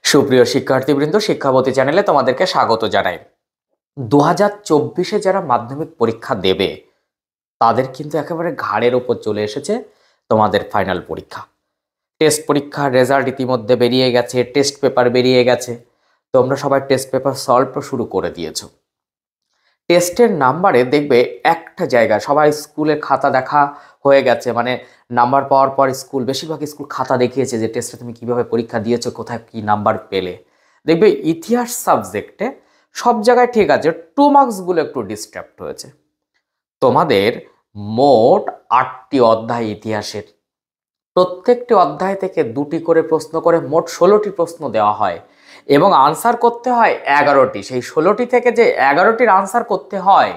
সুপ্রিয় শিক্ষার্থীবৃন্দ, শিক্ষাবতী চ্যানেলে তোমাদেরকে স্বাগত জানাই। 2024-এ যারা মাধ্যমিক পরীক্ষা দেবে তাদের কিন্তু একেবারে ঘাড়ের ওপর চলে এসেছে তোমাদের ফাইনাল পরীক্ষা। টেস্ট পরীক্ষার রেজাল্ট ইতিমধ্যে বেরিয়ে গেছে, টেস্ট পেপার বেরিয়ে গেছে। তোমরা সবাই টেস্ট পেপার সলভ শুরু করে দিয়েছো। টেস্টের নাম্বারে দেখবে একটা জায়গায় সবাই স্কুলে খাতা দেখা হয়ে গেছে, মানে নাম্বার পাওয়ার পর স্কুল, বেশিরভাগ স্কুল খাতা দেখিয়েছে যে টেস্টে তুমি কিভাবে পরীক্ষা দিয়েছো, কোথায় কি নাম্বার পেলে। দেখবে ইতিহাস সাবজেক্টে সব জায়গায় ঠিক আছে, 2 মার্কসগুলো একটু ডিস্টার্ব হয়েছে। তোমাদের মোট 8টি অধ্যায় ইতিহাসের, প্রত্যেকটি অধ্যায় থেকে 2টি করে প্রশ্ন করে মোট 16টি প্রশ্ন দেওয়া হয় এবং আনসার করতে হয় 11টি। সেই 16টি থেকে যে 11টির আনসার করতে হয়,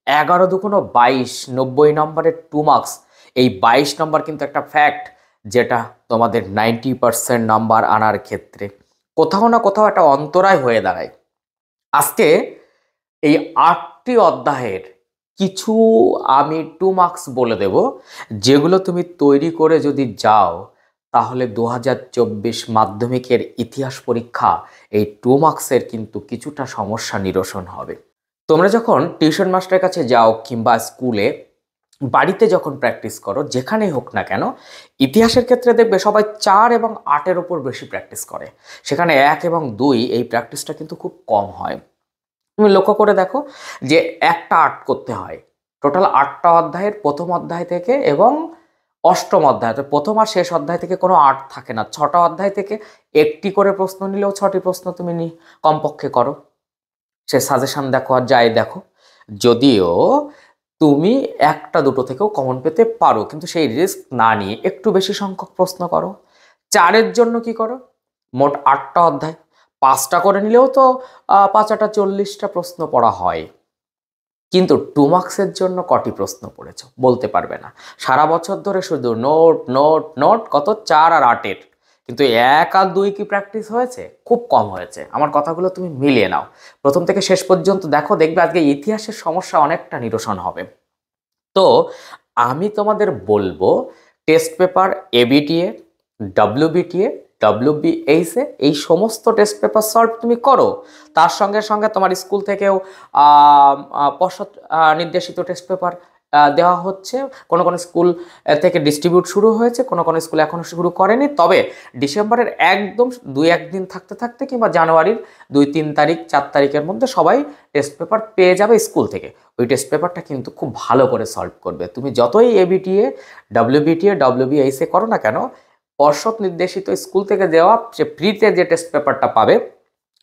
11 দুগুণ 22, 90 নম্বরের 2 মার্কস। এই 22 নম্বর কিন্তু একটা ফ্যাক্ট, যেটা তোমাদের 90% নাম্বার আনার ক্ষেত্রে কোথাও না কোথাও একটা অন্তরায় হয়ে দাঁড়ায়। আজকে এই 8টি অধ্যায়ের কিছু আমি 2 মার্কস বলে দেব, যেগুলো তুমি তৈরি করে যদি যাও তাহলে 2024 মাধ্যমিকের ইতিহাস পরীক্ষা এই 2 মার্কসের কিন্তু কিছুটা সমস্যা নিরসন হবে। তোমরা যখন টিউশন মাস্টারের কাছে যাও কিংবা স্কুলে, বাড়িতে যখন প্র্যাকটিস করো, যেখানেই হোক না কেন, ইতিহাসের ক্ষেত্রে দেখবে সবাই 4 এবং 8-এর ওপর বেশি প্র্যাকটিস করে। সেখানে 1 এবং 2 এই প্র্যাকটিসটা কিন্তু খুব কম হয়। তুমি লক্ষ্য করে দেখো যে একটা 8 করতে হয়। টোটাল 8টা অধ্যায়ের প্রথম অধ্যায় থেকে এবং অষ্টম অধ্যায়, তো প্রথম আর শেষ অধ্যায় থেকে কোনো 8 থাকে না। 6টা অধ্যায় থেকে একটি করে প্রশ্ন নিলেও 6টি প্রশ্ন তুমি কমপক্ষে করো। সে সাজেশন দেখো আর যাই দেখো, যদিও তুমি একটা দুটো থেকেও কমন পেতে পারো, কিন্তু সেই রিস্ক না নিয়ে একটু বেশি সংখ্যক প্রশ্ন করো। 4-এর জন্য কি করো, মোট 8টা অধ্যায়, 5টা করে নিলেও তো 5-8 40টা প্রশ্ন পড়া হয়। কিন্তু 2 মার্কসের জন্য কটি প্রশ্ন পড়েছো বলতে পারবে না। সারা বছর ধরে শুধু নোট নোট নোট, কত 4 আর 8-এর, কিন্তু 1 আর 2 কি প্র্যাকটিস হয়েছে? খুব কম হয়েছে। আমার কথাগুলো তুমি মিলিয়ে নাও, প্রথম থেকে শেষ পর্যন্ত দেখো, দেখবে আজকে ইতিহাসের সমস্যা অনেকটা নিরসন হবে। তো আমি তোমাদের বলবো, টেস্ট পেপার এবিটিএ, ডব্লিউবিটিএ, ডব্লিউবিএইচএ এই সমস্ত টেস্ট পেপার সলভ তুমি করো। তার সঙ্গে সঙ্গে তোমার স্কুল থেকেও পর্ষদ নির্দেশিত টেস্ট পেপার দেওয়া হচ্ছে। কোনো কোনো স্কুল থেকে ডিস্ট্রিবিউট শুরু হয়েছে, কোনো কোনো স্কুল এখনও শুরু করেনি। তবে ডিসেম্বরের একদম 2-1 দিন থাকতে থাকতে কিংবা জানুয়ারির 2-3 তারিখ 4 তারিখের মধ্যে সবাই টেস্ট পেপার পেয়ে যাবে স্কুল থেকে। ওই টেস্ট পেপারটা কিন্তু খুব ভালো করে সলভ করবে। তুমি যতই এবিটিএ, ডব্লিউবিটিএ, ডব্লিউবিএইচএ করো না কেন, পর্ষদ নির্দেশিত স্কুল থেকে দেওয়া যে ফ্রিতে যে টেস্ট পেপারটা পাবে,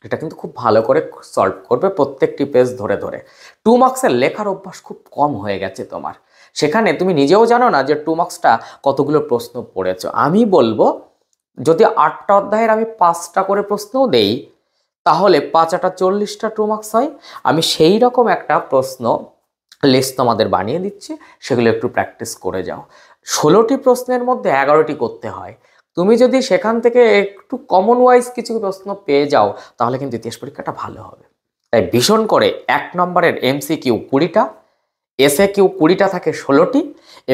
এটা কিন্তু খুব ভালো করে সলভ করবে প্রত্যেকটি পেজ ধরে ধরে। 2 মার্কসের লেখার অভ্যাস খুব কম হয়ে গেছে তোমার, সেখানে তুমি নিজেও জানো না যে 2 মার্কসটা কতগুলো প্রশ্ন পড়েছো। আমি বলবো, যদি 8টা অধ্যায়ের আমি 5টা করে প্রশ্নও দেই, তাহলে 5-8 40টা 2 মার্কস হয়। আমি সেই রকম একটা প্রশ্ন লিস্ট তোমাদের বানিয়ে দিচ্ছি, সেগুলো একটু প্র্যাকটিস করে যাও। 16টি প্রশ্নের মধ্যে 11টি করতে হয়। তুমি যদি সেখান থেকে একটু কমন ওয়াইজ কিছু প্রশ্ন পেয়ে যাও, তাহলে কিন্তু ইতিহাস পরীক্ষাটা ভালো হবে। তাই ভীষণ করে 1 নম্বরের এমসিকিউ 20টা, এসএ কিউ 20টা থাকে 16টি,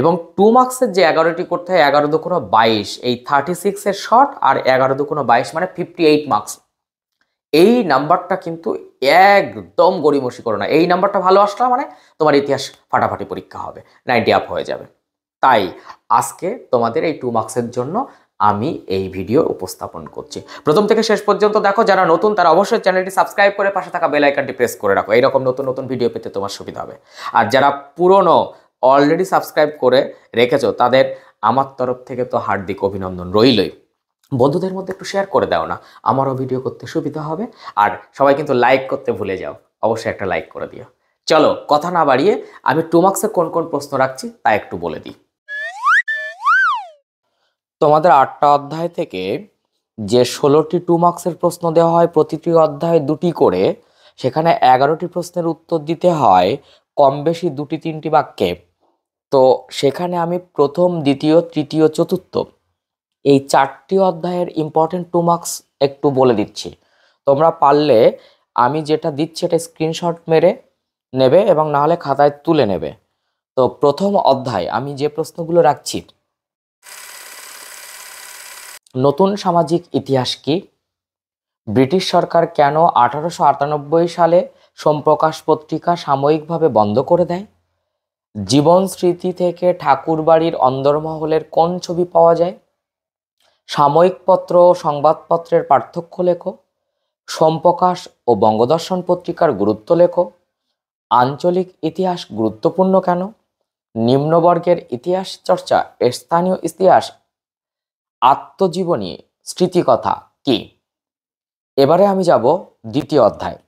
এবং 2 মার্কসের যে 11টি করতে হয়, 11 দুগুণ 22, এই 36-এর শর্ট আর 11 দুগুণ 22 মানে 58 মার্কস। এই নাম্বারটা কিন্তু একদম গড়িমসি করো না। এই নাম্বারটা ভালো আসলে মানে তোমার ইতিহাস ফাটাফাটি পরীক্ষা হবে, 90 আপ হয়ে যাবে। তাই আজকে তোমাদের এই 2 মার্কসের জন্য আমি এই ভিডিও উপস্থাপন করছি। প্রথম থেকে শেষ পর্যন্ত দেখো। যারা নতুন তারা অবশ্যই চ্যানেলটি সাবস্ক্রাইব করে পাশে থাকা বেল আইকনটি প্রেস করে রাখো, এইরকম নতুন নতুন ভিডিও পেতে তোমার সুবিধা হবে। আর যারা পুরনো অলরেডি সাবস্ক্রাইব করে রেখেছো, তাদের আমার তরফ থেকে তো হার্দিক অভিনন্দন রইলই। বন্ধুদের মধ্যে একটু শেয়ার করে দাও না, আমারও ভিডিও করতে সুবিধা হবে। আর সবাই কিন্তু লাইক করতে ভুলে যাও, অবশ্যই একটা লাইক করে দিও। চলো কথা না বাড়িয়ে আমি 2 মার্কসে কোন কোন প্রশ্ন রাখছি তা একটু বলে দিই। তোমাদের 8টা অধ্যায় থেকে যে 16টি 2 মার্কসের প্রশ্ন দেওয়া হয়, প্রতিটি অধ্যায়ে 2টি করে, সেখানে 11টি প্রশ্নের উত্তর দিতে হয় কম বেশি 2-3টি বাক্যে। তো সেখানে আমি প্রথম, দ্বিতীয়, তৃতীয়, চতুর্থ এই 4টি অধ্যায়ের ইম্পর্টেন্ট 2 মার্কস একটু বলে দিচ্ছি। তোমরা পারলে আমি যেটা দিচ্ছি এটা স্ক্রিনশট মেরে নেবে এবং না হলে খাতায় তুলে নেবে। তো প্রথম অধ্যায় আমি যে প্রশ্নগুলো রাখছি: নতুন সামাজিক ইতিহাস কি? ব্রিটিশ সরকার কেন 1898 সালে সোমপ্রকাশ পত্রিকা সাময়িকভাবে বন্ধ করে দেয়? জীবন স্মৃতি থেকে ঠাকুরবাড়ির অন্দরমহলের কোন ছবি পাওয়া যায়? সাময়িক পত্র ও সংবাদপত্রের পার্থক্য লেখো। সোমপ্রকাশ ও বঙ্গদর্শন পত্রিকার গুরুত্ব লেখো। আঞ্চলিক ইতিহাস গুরুত্বপূর্ণ কেন? নিম্নবর্গের ইতিহাস চর্চা, স্থানীয় ইতিহাস, আত্মজীবনী, স্মৃতিকথা কি? এবারে আমি যাব দ্বিতীয় অধ্যায়।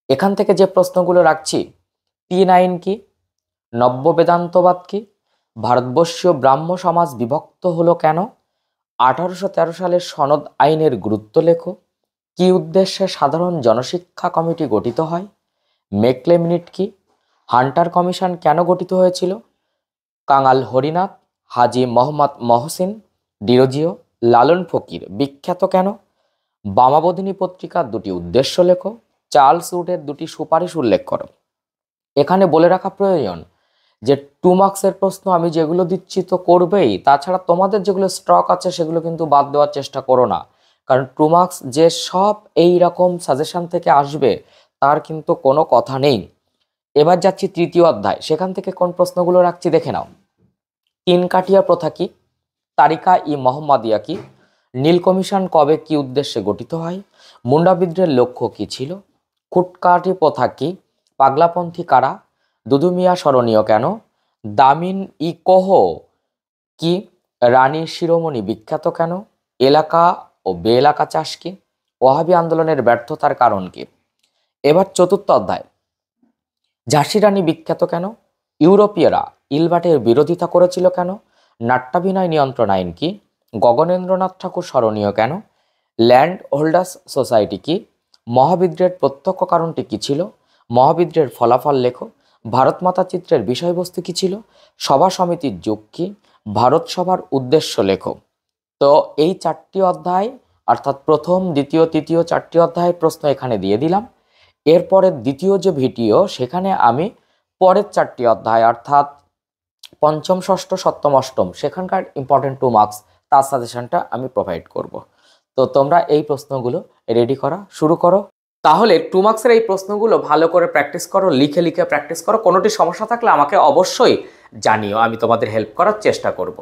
এখান থেকে যে প্রশ্নগুলো রাখছি, 3 আইন কি? নব্য বেদান্তবাদ কি? ভারতবর্ষীয় ব্রাহ্ম সমাজ বিভক্ত হলো কেন? 1813 সালের সনদ আইনের গুরুত্ব লেখো। কি উদ্দেশ্যে সাধারণ জনশিক্ষা কমিটি গঠিত হয়? মেকলে মিনিট কি? হান্টার কমিশন কেন গঠিত হয়েছিল? কাঙাল হরিনাথ, হাজী মোহাম্মদ মহসিন, ডিরোজিও, লালন ফকির বিখ্যাত কেন? বামাবধিনী পত্রিকার 2টি উদ্দেশ্য লেখো। চার্লস উডের 2টি সুপারিশ উল্লেখ করো। এখানে বলে রাখা প্রয়োজন যে 2 মার্কসের প্রশ্ন আমি যেগুলো দিচ্ছি তো করবেই, তাছাড়া তোমাদের যেগুলো স্টক আছে সেগুলো কিন্তু বাদ দেওয়ার চেষ্টা করো না, কারণ 2 মার্কস যে সব এই রকম সাজেশন থেকে আসবে তার কিন্তু কোনো কথা নেই। এবার যাচ্ছি তৃতীয় অধ্যায়, সেখান থেকে কোন প্রশ্নগুলো রাখছি দেখে নাও। 3 কাঠিয়া প্রথা কি? তারিকা ই মোহাম্মদিয়া কি? নীল কমিশন কবে কি উদ্দেশ্যে গঠিত হয়? মুন্ডা বিদ্রোহের লক্ষ্য কি ছিল? খুটকাঠি প্রথা কি? পাগলাপন্থী কারা? দুদু মিয়া স্মরণীয় কেন? দামিন ই কোহ কি? রানীর শিরোমণি বিখ্যাত কেন? এলাকা ও বেএলাকা চাষ কি? ওয়াহাবি আন্দোলনের ব্যর্থতার কারণ কি? এবার চতুর্থ অধ্যায়, ঝাঁসি রানী বিখ্যাত কেন? ইউরোপীয়রা ইলবাটের বিরোধিতা করেছিল কেন? নাট্যাভিনয় নিয়ন্ত্রণ আইন কি? গগনেন্দ্রনাথ ঠাকুর স্মরণীয় কেন? ল্যান্ড হোল্ডার্স সোসাইটি কি? মহাবিদ্রোহের প্রত্যক্ষ কারণটি কি ছিল? মহাবিদ্রোহের ফলাফল লেখো। ভারত মাতা চিত্রের বিষয়বস্তু কি ছিল? সভা সমিতির যুগ কি? ভারত সভার উদ্দেশ্য লেখো। তো এই 4টি অধ্যায়, অর্থাৎ প্রথম, দ্বিতীয়, তৃতীয় 4টি অধ্যায়ের প্রশ্ন এখানে দিয়ে দিলাম। এরপরের দ্বিতীয় যে ভিডিও, সেখানে আমি পরের 4টি অধ্যায় অর্থাৎ পঞ্চম, ষষ্ঠ, সপ্তম, অষ্টম সেখানকার ইম্পর্টেন্ট 2 মার্কস তার সাজেশনটা আমি প্রোভাইড করব। তো তোমরা এই প্রশ্নগুলো রেডি করা শুরু করো। তাহলে 2 মার্কসের এই প্রশ্নগুলো ভালো করে প্র্যাকটিস করো, লিখে লিখে প্র্যাকটিস করো। কোনোটি সমস্যা থাকলে আমাকে অবশ্যই জানিও, আমি তোমাদের হেল্প করার চেষ্টা করব।